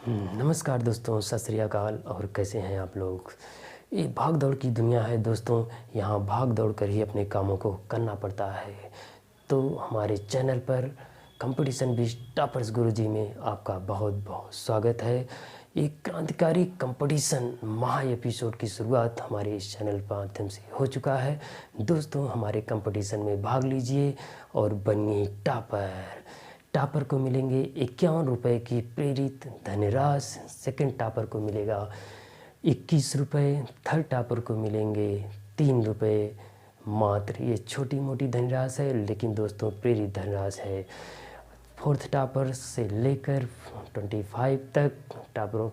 नमस्कार दोस्तों, सत श्री अकाल। और कैसे हैं आप लोग। ये भाग दौड़ की दुनिया है दोस्तों, यहाँ भाग दौड़ कर ही अपने कामों को करना पड़ता है। तो हमारे चैनल पर कंपटीशन विद टॉपर्स गुरुजी में आपका बहुत बहुत स्वागत है। एक क्रांतिकारी कंपटीशन महा एपिसोड की शुरुआत हमारे इस चैनल के माध्यम से हो चुका है। दोस्तों, हमारे कंपटीशन में भाग लीजिए और बनिए टॉपर। टॉपर को मिलेंगे 51 रुपये की प्रेरित धनराशि। सेकंड टॉपर को मिलेगा 21 रुपये। थर्ड टॉपर को मिलेंगे 3 रुपये मात्र। ये छोटी मोटी धनराशि है, लेकिन दोस्तों प्रेरित धनराशि है। फोर्थ टॉपर से लेकर 25 तक टॉपरों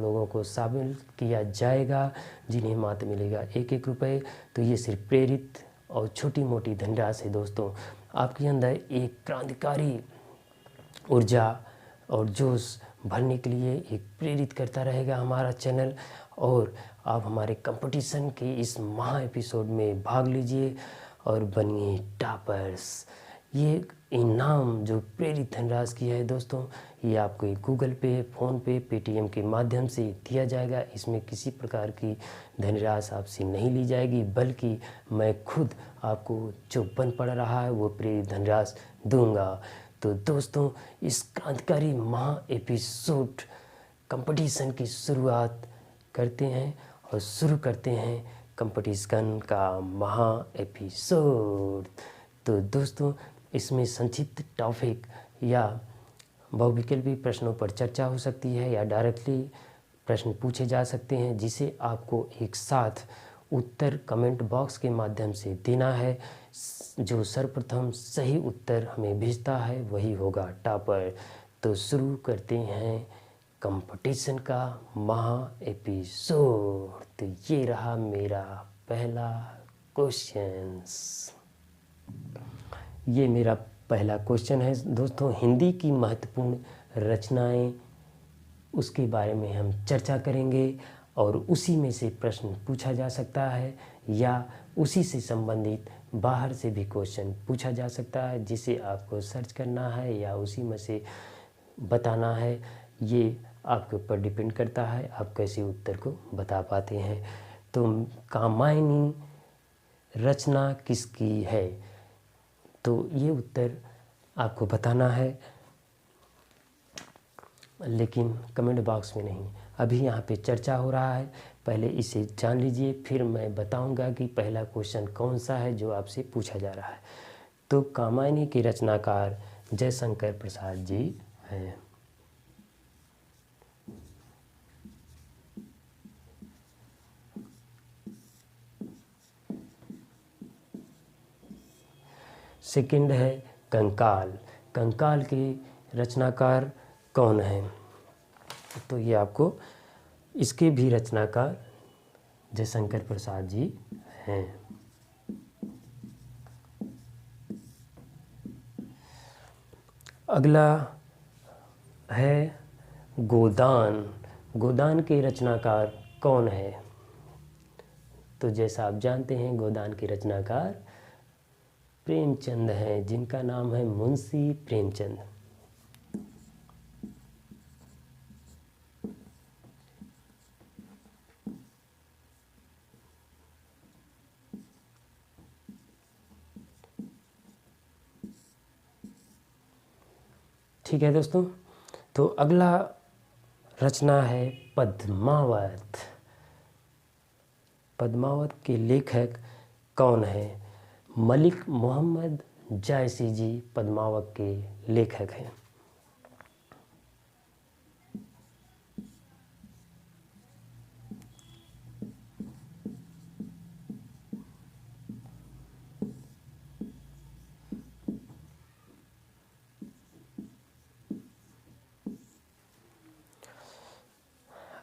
लोगों को शामिल किया जाएगा, जिन्हें मात्र मिलेगा 1-1 रुपये। तो ये सिर्फ प्रेरित और छोटी मोटी धनराशि है। दोस्तों, आपके अंदर एक क्रांतिकारी ऊर्जा और जोश भरने के लिए एक प्रेरित करता रहेगा हमारा चैनल। और आप हमारे कंपटीशन के इस महा एपिसोड में भाग लीजिए और बनिए टॉपर्स। ये इनाम जो प्रेरित धनराशि की है दोस्तों, ये आपको गूगल पे, फ़ोन पे, पेटीएम के माध्यम से दिया जाएगा। इसमें किसी प्रकार की धनराशि आपसे नहीं ली जाएगी, बल्कि मैं खुद आपको जो बन पड़ रहा है वो प्रेरित धनराशि दूंगा। तो दोस्तों, इस क्रांतिकारी महा एपिसोड कंपटीशन की शुरुआत करते हैं और शुरू करते हैं कंपटीशन का महा एपिसोड। तो दोस्तों, इसमें संक्षिप्त टॉपिक या बहुविकल्पी प्रश्नों पर चर्चा हो सकती है या डायरेक्टली प्रश्न पूछे जा सकते हैं, जिसे आपको एक साथ उत्तर कमेंट बॉक्स के माध्यम से देना है। जो सर्वप्रथम सही उत्तर हमें भेजता है वही होगा टॉपर। तो शुरू करते हैं कंपटीशन का महा एपिसोड। तो ये रहा मेरा पहला क्वेश्चंस। ये मेरा पहला क्वेश्चन है दोस्तों, हिंदी की महत्वपूर्ण रचनाएं, उसके बारे में हम चर्चा करेंगे। और उसी में से प्रश्न पूछा जा सकता है या उसी से संबंधित बाहर से भी क्वेश्चन पूछा जा सकता है, जिसे आपको सर्च करना है या उसी में से बताना है। ये आपके ऊपर डिपेंड करता है आप कैसे उत्तर को बता पाते हैं। तो कामायनी रचना किसकी है, तो ये उत्तर आपको बताना है, लेकिन कमेंट बॉक्स में नहीं। अभी यहाँ पे चर्चा हो रहा है, पहले इसे जान लीजिए, फिर मैं बताऊंगा कि पहला क्वेश्चन कौन सा है जो आपसे पूछा जा रहा है। तो कामायनी के रचनाकार जयशंकर प्रसाद जी हैं। सेकंड है कंकाल। कंकाल के रचनाकार कौन हैं, तो ये आपको इसके भी रचनाकार जयशंकर प्रसाद जी हैं। अगला है गोदान। गोदान के रचनाकार कौन है, तो जैसा आप जानते हैं गोदान के रचनाकार प्रेमचंद हैं, जिनका नाम है मुंशी प्रेमचंद। ठीक है दोस्तों, तो अगला रचना है पद्मावत। पद्मावत के लेखक कौन है, मलिक मोहम्मद जायसी जी पद्मावत के लेखक हैं।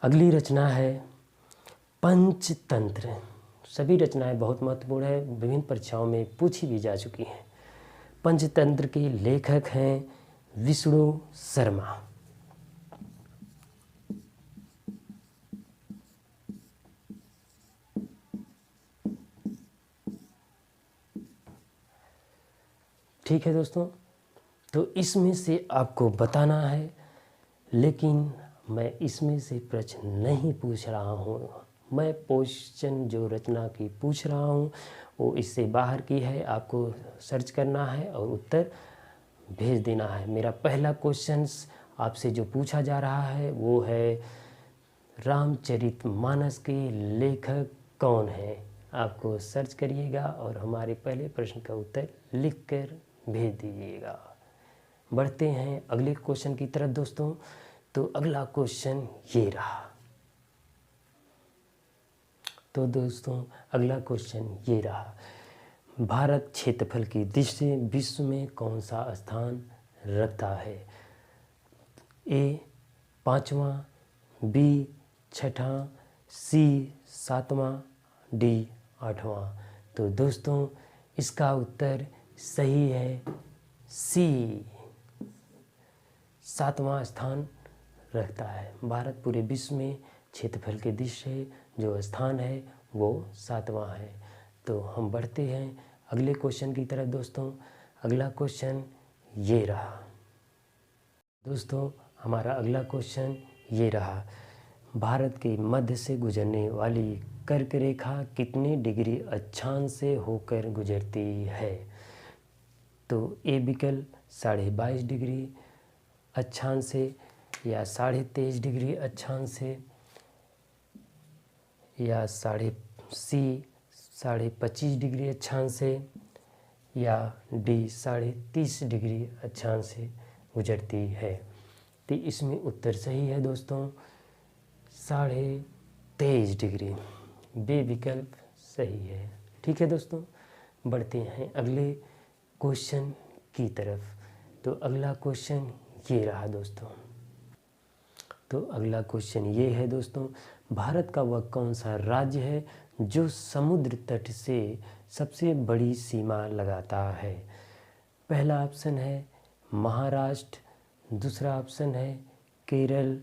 अगली रचना है पंचतंत्र। सभी रचनाएं बहुत महत्वपूर्ण है, विभिन्न परीक्षाओं में पूछी भी जा चुकी हैं। पंचतंत्र के लेखक हैं विष्णु शर्मा। ठीक है दोस्तों, तो इसमें से आपको बताना है, लेकिन मैं इसमें से प्रश्न नहीं पूछ रहा हूँ। मैं क्वेश्चन जो रचना की पूछ रहा हूँ वो इससे बाहर की है। आपको सर्च करना है और उत्तर भेज देना है। मेरा पहला क्वेश्चन आपसे जो पूछा जा रहा है वो है रामचरितमानस के लेखक कौन है। आपको सर्च करिएगा और हमारे पहले प्रश्न का उत्तर लिखकर भेज दीजिएगा। बढ़ते हैं अगले क्वेश्चन की तरफ दोस्तों। तो अगला क्वेश्चन ये रहा। तो दोस्तों अगला क्वेश्चन ये रहा। भारत क्षेत्रफल की दृष्टि से विश्व में कौन सा स्थान रखता है। ए 5वां, बी 6वां, सी 7वां, डी 8वां। तो दोस्तों इसका उत्तर सही है सी, 7वां स्थान रखता है। भारत पूरे विश्व में क्षेत्रफल के दृष्टि से जो स्थान है वो 7वां है। तो हम बढ़ते हैं अगले क्वेश्चन की तरफ दोस्तों। अगला क्वेश्चन ये रहा। दोस्तों हमारा अगला क्वेश्चन ये रहा। भारत के मध्य से गुजरने वाली कर्क रेखा कितने डिग्री अक्षांश से होकर गुजरती है। तो ए विकल्प 22.5 डिग्री अक्षांश से, या 23.5 डिग्री अक्षांश से, या सी 25.5 डिग्री अक्षांश से, या डी 30.5 डिग्री अक्षांश से गुजरती है। तो इसमें उत्तर सही है दोस्तों 23.5 डिग्री। बे विकल्प सही है। ठीक है दोस्तों, बढ़ते हैं अगले क्वेश्चन की तरफ। तो अगला क्वेश्चन ये रहा दोस्तों। तो अगला क्वेश्चन ये है दोस्तों। भारत का वह कौन सा राज्य है जो समुद्र तट से सबसे बड़ी सीमा लगाता है। पहला ऑप्शन है महाराष्ट्र, दूसरा ऑप्शन है केरल,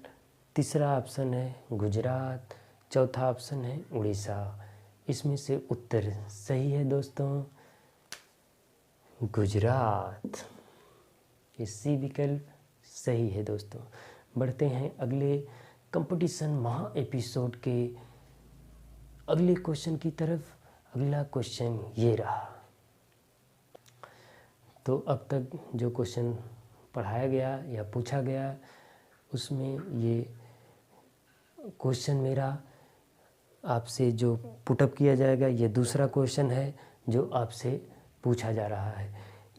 तीसरा ऑप्शन है गुजरात, चौथा ऑप्शन है उड़ीसा। इसमें से उत्तर सही है दोस्तों गुजरात। ये सी विकल्प सही है दोस्तों। बढ़ते हैं अगले कंपटीशन महा एपिसोड के अगले क्वेश्चन की तरफ। अगला क्वेश्चन ये रहा। तो अब तक जो क्वेश्चन पढ़ाया गया या पूछा गया उसमें ये क्वेश्चन मेरा आपसे जो पुटअप किया जाएगा ये दूसरा क्वेश्चन है जो आपसे पूछा जा रहा है।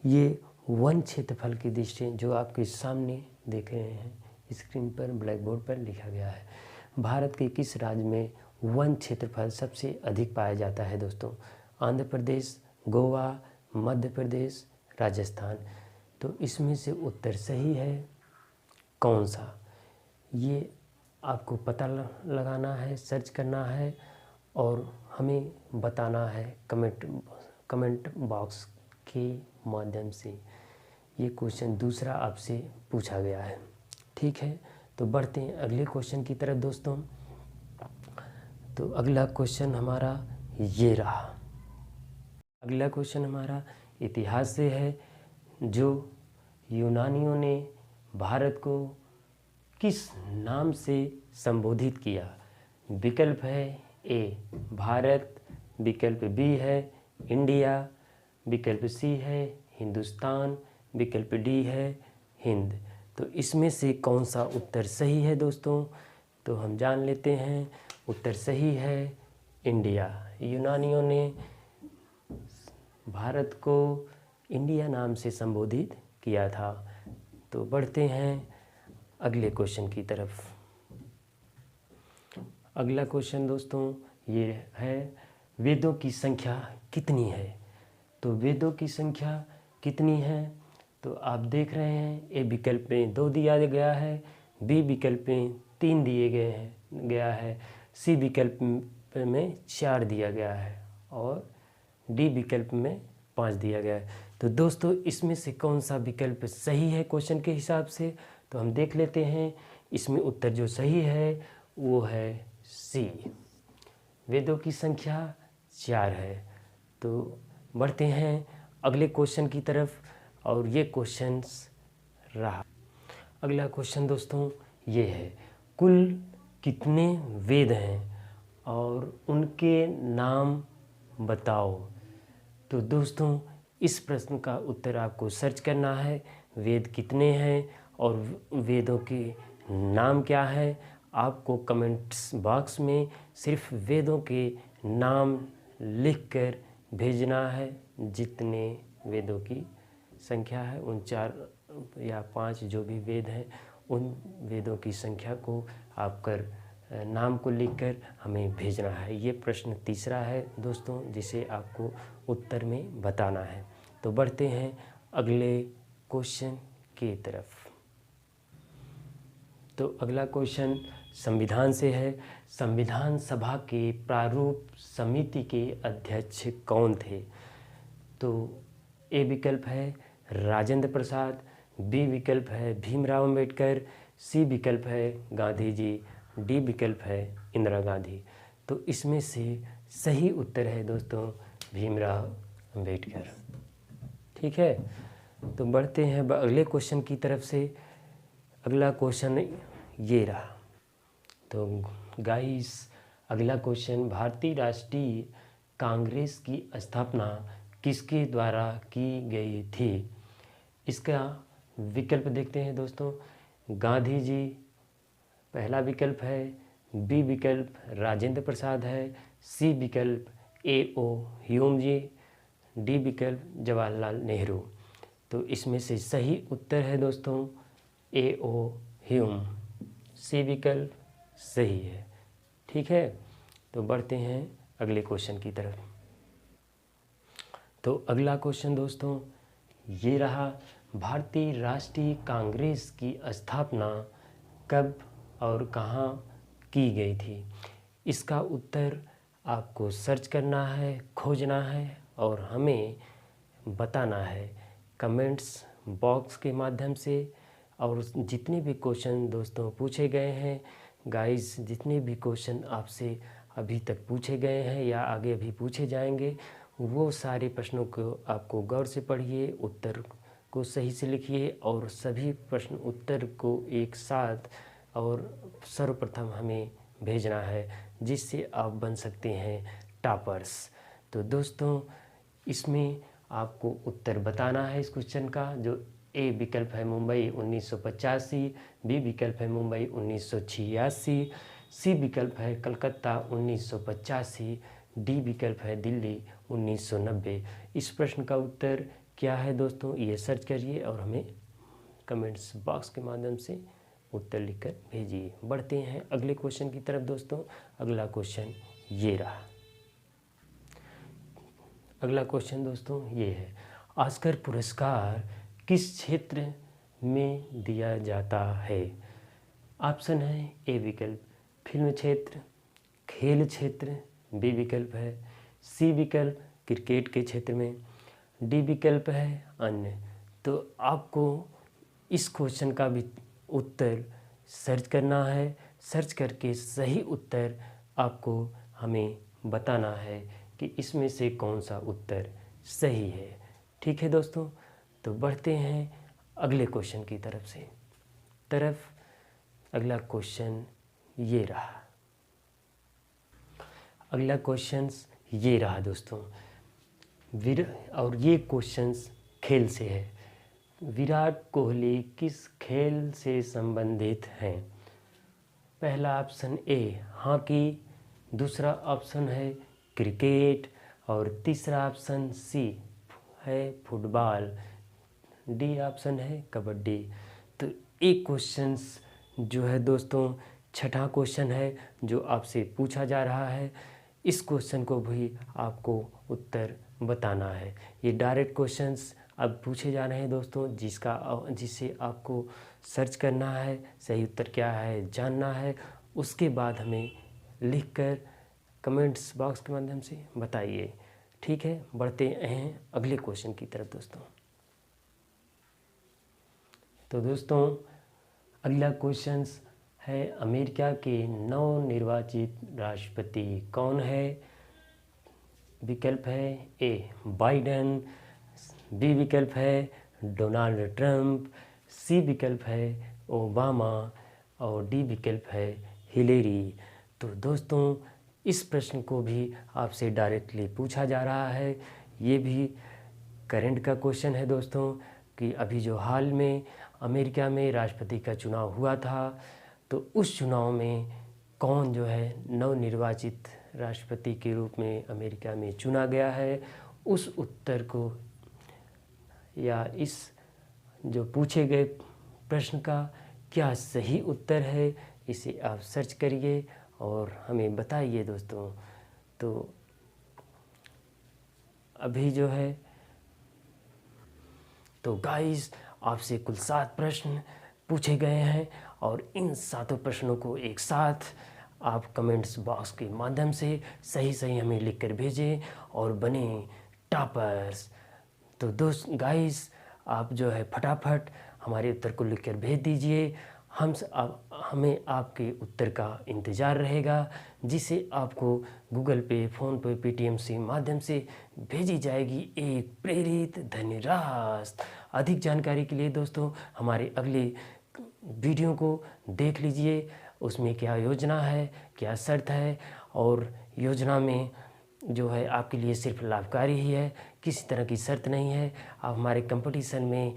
ये वन क्षेत्रफल की दृष्टि जो आपके सामने देख रहे हैं स्क्रीन पर ब्लैक बोर्ड पर लिखा गया है। भारत के किस राज्य में वन क्षेत्रफल सबसे अधिक पाया जाता है दोस्तों। आंध्र प्रदेश, गोवा, मध्य प्रदेश, राजस्थान। तो इसमें से उत्तर सही है कौन सा, ये आपको पता लगाना है, सर्च करना है और हमें बताना है कमेंट बॉक्स के माध्यम से। ये क्वेश्चन दूसरा आपसे पूछा गया है। ठीक है, तो बढ़ते हैं अगले क्वेश्चन की तरफ दोस्तों। तो अगला क्वेश्चन हमारा ये रहा। अगला क्वेश्चन हमारा इतिहास से है। जो यूनानियों ने भारत को किस नाम से संबोधित किया। विकल्प है ए भारत, विकल्प बी है इंडिया, विकल्प सी है हिंदुस्तान, विकल्प डी है हिंद। तो इसमें से कौन सा उत्तर सही है दोस्तों। तो हम जान लेते हैं उत्तर सही है इंडिया। यूनानियों ने भारत को इंडिया नाम से संबोधित किया था। तो बढ़ते हैं अगले क्वेश्चन की तरफ। अगला क्वेश्चन दोस्तों ये है वेदों की संख्या कितनी है। तो वेदों की संख्या कितनी है तो आप देख रहे हैं ए विकल्प में 2 दिया गया है, बी विकल्प में 3 दिए गया है, सी विकल्प में 4 दिया गया है और डी विकल्प में 5 दिया गया है। तो दोस्तों इसमें से कौन सा विकल्प सही है क्वेश्चन के हिसाब से, तो हम देख लेते हैं। इसमें उत्तर जो सही है वो है सी, वेदों की संख्या 4 है। तो बढ़ते हैं अगले क्वेश्चन की तरफ और ये क्वेश्चन रहा। अगला क्वेश्चन दोस्तों ये है कुल कितने वेद हैं और उनके नाम बताओ। तो दोस्तों इस प्रश्न का उत्तर आपको सर्च करना है, वेद कितने हैं और वेदों के नाम क्या है। आपको कमेंट्स बॉक्स में सिर्फ वेदों के नाम लिखकर भेजना है। जितने वेदों की संख्या है, उन 4 या 5 जो भी वेद हैं, उन वेदों की संख्या को आप कर नाम को लिखकर हमें भेजना है। ये प्रश्न तीसरा है दोस्तों, जिसे आपको उत्तर में बताना है। तो बढ़ते हैं अगले क्वेश्चन की तरफ। तो अगला क्वेश्चन संविधान से है। संविधान सभा के प्रारूप समिति के अध्यक्ष कौन थे। तो ए विकल्प है राजेंद्र प्रसाद, बी विकल्प है भीमराव अंबेडकर, सी विकल्प है गांधी जी, डी विकल्प है इंदिरा गांधी। तो इसमें से सही उत्तर है दोस्तों भीमराव अंबेडकर। ठीक है, तो बढ़ते हैं अगले क्वेश्चन की तरफ से। अगला क्वेश्चन ये रहा। तो गाइस अगला क्वेश्चन, भारतीय राष्ट्रीय कांग्रेस की स्थापना किसके द्वारा की गई थी। इसका विकल्प देखते हैं दोस्तों। गांधी जी पहला विकल्प है, बी विकल्प राजेंद्र प्रसाद है, सी विकल्प A.O. ह्यूम जी, डी विकल्प जवाहरलाल नेहरू। तो इसमें से सही उत्तर है दोस्तों A.O. ह्यूम, सी विकल्प सही है। ठीक है, तो बढ़ते हैं अगले क्वेश्चन की तरफ। तो अगला क्वेश्चन दोस्तों ये रहा, भारतीय राष्ट्रीय कांग्रेस की स्थापना कब और कहाँ की गई थी। इसका उत्तर आपको सर्च करना है, खोजना है और हमें बताना है कमेंट्स बॉक्स के माध्यम से। और जितने भी क्वेश्चन दोस्तों पूछे गए हैं गाइस, जितने भी क्वेश्चन आपसे अभी तक पूछे गए हैं या आगे भी पूछे जाएंगे, वो सारे प्रश्नों को आपको गौर से पढ़िए, उत्तर को सही से लिखिए और सभी प्रश्न उत्तर को एक साथ और सर्वप्रथम हमें भेजना है, जिससे आप बन सकते हैं टॉपर्स। तो दोस्तों इसमें आपको उत्तर बताना है इस क्वेश्चन का। जो ए विकल्प है मुंबई 1985, बी विकल्प है मुंबई 1986, सी विकल्प है कलकत्ता 1985, डी विकल्प है दिल्ली 1990। इस प्रश्न का उत्तर क्या है दोस्तों, ये सर्च करिए और हमें कमेंट्स बॉक्स के माध्यम से उत्तर लिखकर भेजिए। बढ़ते हैं अगले क्वेश्चन की तरफ दोस्तों। अगला क्वेश्चन ये रहा। अगला क्वेश्चन दोस्तों ये है, ऑस्कर पुरस्कार किस क्षेत्र में दिया जाता है। ऑप्शन है ए विकल्प फिल्म क्षेत्र, खेल क्षेत्र, बी विकल्प है सी विकल्प क्रिकेट के क्षेत्र में, डी विकल्प है अन्य। तो आपको इस क्वेश्चन का भी उत्तर सर्च करना है। सर्च करके सही उत्तर आपको हमें बताना है कि इसमें से कौन सा उत्तर सही है। ठीक है दोस्तों, तो बढ़ते हैं अगले क्वेश्चन की तरफ। अगला क्वेश्चन ये रहा। अगला क्वेश्चन ये रहा दोस्तों, और ये क्वेश्चंस खेल से है। विराट कोहली किस खेल से संबंधित हैं। पहला ऑप्शन ए हॉकी, दूसरा ऑप्शन है क्रिकेट और तीसरा ऑप्शन सी है फुटबॉल, डी ऑप्शन है कबड्डी। तो एक क्वेश्चंस जो है दोस्तों छठा क्वेश्चन है जो आपसे पूछा जा रहा है। इस क्वेश्चन को भी आपको उत्तर बताना है। ये डायरेक्ट क्वेश्चंस अब पूछे जा रहे हैं दोस्तों, जिसे आपको सर्च करना है, सही उत्तर क्या है जानना है, उसके बाद हमें लिखकर कमेंट्स बॉक्स के माध्यम से बताइए। ठीक है, बढ़ते हैं अगले क्वेश्चन की तरफ दोस्तों। तो दोस्तों अगला क्वेश्चन है, अमेरिका के नवनिर्वाचित राष्ट्रपति कौन है। विकल्प है ए बाइडेन, बी विकल्प है डोनाल्ड ट्रंप, सी विकल्प है ओबामा, और डी विकल्प है हिलेरी। तो दोस्तों इस प्रश्न को भी आपसे डायरेक्टली पूछा जा रहा है। ये भी करंट का क्वेश्चन है दोस्तों, कि अभी जो हाल में अमेरिका में राष्ट्रपति का चुनाव हुआ था, तो उस चुनाव में कौन जो है नवनिर्वाचित राष्ट्रपति के रूप में अमेरिका में चुना गया है, उस उत्तर को या इस जो पूछे गए प्रश्न का क्या सही उत्तर है, इसे आप सर्च करिए और हमें बताइए दोस्तों। तो अभी जो है तो गाइस आपसे कुल 7 प्रश्न पूछे गए हैं और इन 7 प्रश्नों को एक साथ आप कमेंट्स बॉक्स के माध्यम से सही सही हमें लिखकर भेजें और बने टॉपर्स। तो दोस्त गाइस आप जो है फटाफट हमारे उत्तर को लिखकर भेज दीजिए। हमें आपके उत्तर का इंतज़ार रहेगा, जिसे आपको गूगल पे, फ़ोनपे, पेटीएम से माध्यम से भेजी जाएगी एक प्रेरित धनराशि। अधिक जानकारी के लिए दोस्तों हमारे अगले वीडियो को देख लीजिए, उसमें क्या योजना है, क्या शर्त है, और योजना में जो है आपके लिए सिर्फ लाभकारी ही है, किसी तरह की शर्त नहीं है। आप हमारे कंपटीशन में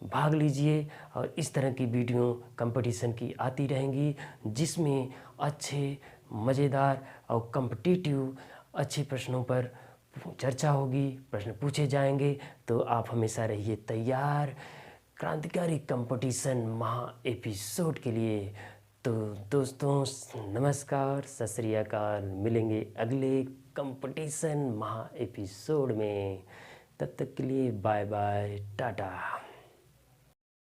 भाग लीजिए और इस तरह की वीडियो कंपटीशन की आती रहेंगी, जिसमें अच्छे मज़ेदार और कॉम्पिटिटिव अच्छे प्रश्नों पर चर्चा होगी, प्रश्न पूछे जाएंगे। तो आप हमेशा रहिए तैयार क्रांतिकारी कंपटीशन महा एपिसोड के लिए। तो दोस्तों नमस्कार, सत श्री अकाल, मिलेंगे अगले कंपटीशन महा एपिसोड में। तब तक के लिए बाय बाय, टाटा।